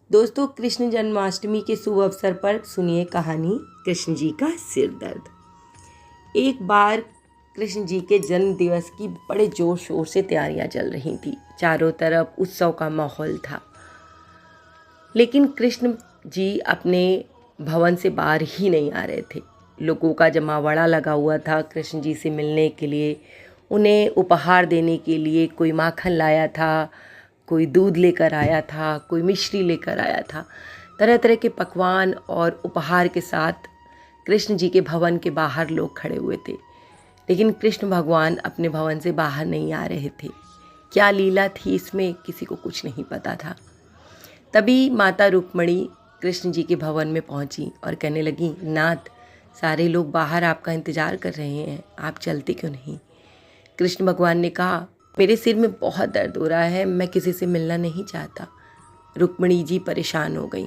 दोस्तों, कृष्ण जन्माष्टमी के शुभ अवसर पर सुनिए कहानी कृष्ण जी का सिर दर्द। एक बार कृष्ण जी के जन्म दिवस की बड़े जोर शोर से तैयारियां चल रही थी। चारों तरफ उत्सव का माहौल था, लेकिन कृष्ण जी अपने भवन से बाहर ही नहीं आ रहे थे। लोगों का जमावड़ा लगा हुआ था कृष्ण जी से मिलने के लिए, उन्हें उपहार देने के लिए। कोई माखन लाया था, कोई दूध लेकर आया था, कोई मिश्री लेकर आया था। तरह तरह के पकवान और उपहार के साथ कृष्ण जी के भवन के बाहर लोग खड़े हुए थे, लेकिन कृष्ण भगवान अपने भवन से बाहर नहीं आ रहे थे। क्या लीला थी इसमें, किसी को कुछ नहीं पता था। तभी माता रुक्मणी कृष्ण जी के भवन में पहुंची और कहने लगी, नाथ, सारे लोग बाहर आपका इंतज़ार कर रहे हैं, आप चलते क्यों नहीं? कृष्ण भगवान ने कहा, मेरे सिर में बहुत दर्द हो रहा है, मैं किसी से मिलना नहीं चाहता। रुक्मणी जी परेशान हो गई।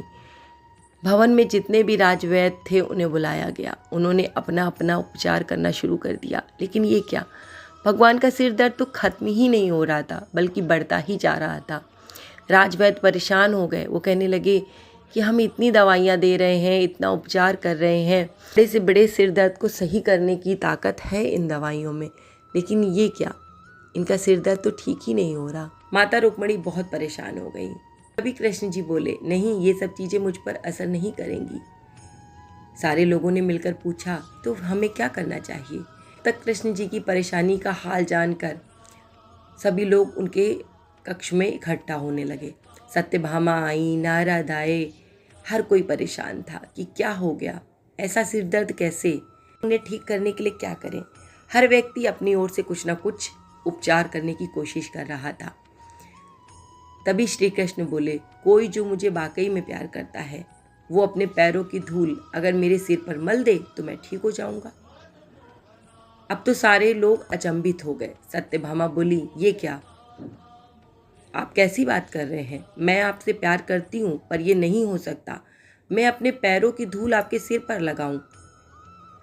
भवन में जितने भी राजवैद्य थे उन्हें बुलाया गया। उन्होंने अपना अपना उपचार करना शुरू कर दिया, लेकिन ये क्या, भगवान का सिर दर्द तो खत्म ही नहीं हो रहा था, बल्कि बढ़ता ही जा रहा था। राजवैद्य परेशान हो गए। वो कहने लगे कि हम इतनी दवाइयाँ दे रहे हैं, इतना उपचार कर रहे हैं, बड़े से बड़े सिर दर्द को सही करने की ताकत है इन दवाइयों में, लेकिन ये क्या, इनका सिर दर्द तो ठीक ही नहीं हो रहा। माता रुक्मणी बहुत परेशान हो गई। तभी कृष्ण जी बोले, नहीं, ये सब चीज़ें मुझ पर असर नहीं करेंगी। सारे लोगों ने मिलकर पूछा, तो हमें क्या करना चाहिए? तक कृष्ण जी की परेशानी का हाल जानकर सभी लोग उनके कक्ष में इकट्ठा होने लगे। सत्यभामा आई, नारद आए, हर कोई परेशान था कि क्या हो गया, ऐसा सिर दर्द कैसे, उन्हें ठीक करने के लिए क्या करें। हर व्यक्ति अपनी ओर से कुछ ना कुछ उपचार करने की कोशिश कर रहा था। तभी श्री कृष्ण बोले, कोई जो मुझे वाकई में प्यार करता है, वो अपने पैरों की धूल अगर मेरे सिर पर मल दे तो मैं ठीक हो जाऊंगा। अब तो सारे लोग अचंभित हो गए। सत्यभामा बोली, ये क्या, आप कैसी बात कर रहे हैं? मैं आपसे प्यार करती हूँ, पर यह नहीं हो सकता, मैं अपने पैरों की धूल आपके सिर पर लगाऊं।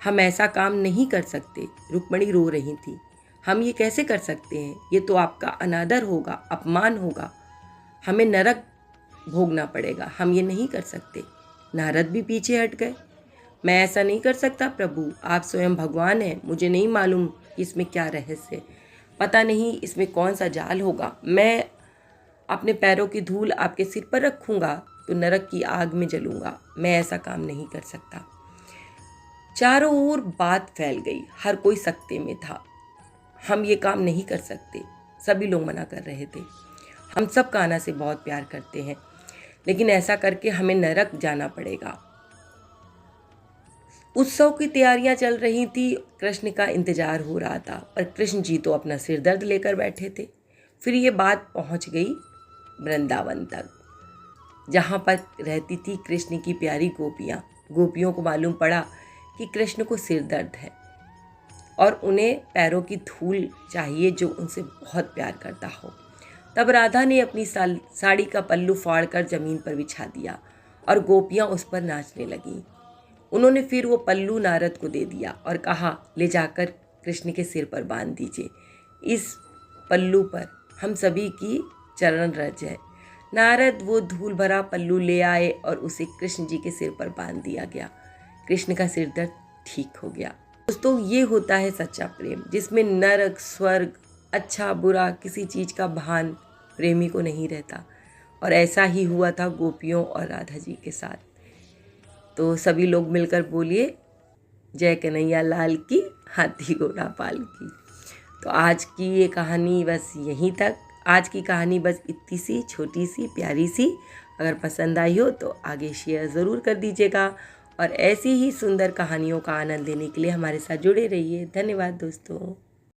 हम ऐसा काम नहीं कर सकते। रुक्मणी रो रही थी। हम ये कैसे कर सकते हैं? ये तो आपका अनादर होगा, अपमान होगा, हमें नरक भोगना पड़ेगा, हम ये नहीं कर सकते। नारद भी पीछे हट गए। मैं ऐसा नहीं कर सकता प्रभु, आप स्वयं भगवान हैं, मुझे नहीं मालूम इसमें क्या रहस्य, पता नहीं इसमें कौन सा जाल होगा। मैं अपने पैरों की धूल आपके सिर पर रखूंगा तो नरक की आग में जलूंगा, मैं ऐसा काम नहीं कर सकता। चारों ओर बात फैल गई, हर कोई सकते में था। हम ये काम नहीं कर सकते, सभी लोग मना कर रहे थे। हम सब कान्हा से बहुत प्यार करते हैं, लेकिन ऐसा करके हमें नरक जाना पड़ेगा। उत्सव की तैयारियां चल रही थी, कृष्ण का इंतजार हो रहा था, पर कृष्ण जी तो अपना सिर दर्द लेकर बैठे थे। फिर ये बात पहुंच गई वृंदावन तक, जहाँ पर रहती थी कृष्ण की प्यारी गोपियाँ। गोपियों को मालूम पड़ा कि कृष्ण को सिर दर्द है और उन्हें पैरों की धूल चाहिए जो उनसे बहुत प्यार करता हो। तब राधा ने अपनी साड़ी का पल्लू फाड़कर जमीन पर बिछा दिया और गोपियाँ उस पर नाचने लगीं। उन्होंने फिर वो पल्लू नारद को दे दिया और कहा, ले जाकर कृष्ण के सिर पर बांध दीजिए। इस पल्लू पर हम सभी की चरण रज है। नारद वो धूल भरा पल्लू ले आए और उसे कृष्ण जी के सिर पर बांध दिया गया। कृष्ण का सिर दर्द ठीक हो गया। दोस्तों, ये होता है सच्चा प्रेम, जिसमें नरक स्वर्ग, अच्छा बुरा किसी चीज़ का भान प्रेमी को नहीं रहता। और ऐसा ही हुआ था गोपियों और राधा जी के साथ। तो सभी लोग मिलकर बोलिए, जय कन्हैया लाल की, हाथी घोड़ा पाल की। तो आज की ये कहानी बस यहीं तक। आज की कहानी बस इतनी सी छोटी सी प्यारी सी। अगर पसंद आई हो तो आगे शेयर ज़रूर कर दीजिएगा, और ऐसी ही सुंदर कहानियों का आनंद लेने के लिए हमारे साथ जुड़े रहिए। धन्यवाद दोस्तों।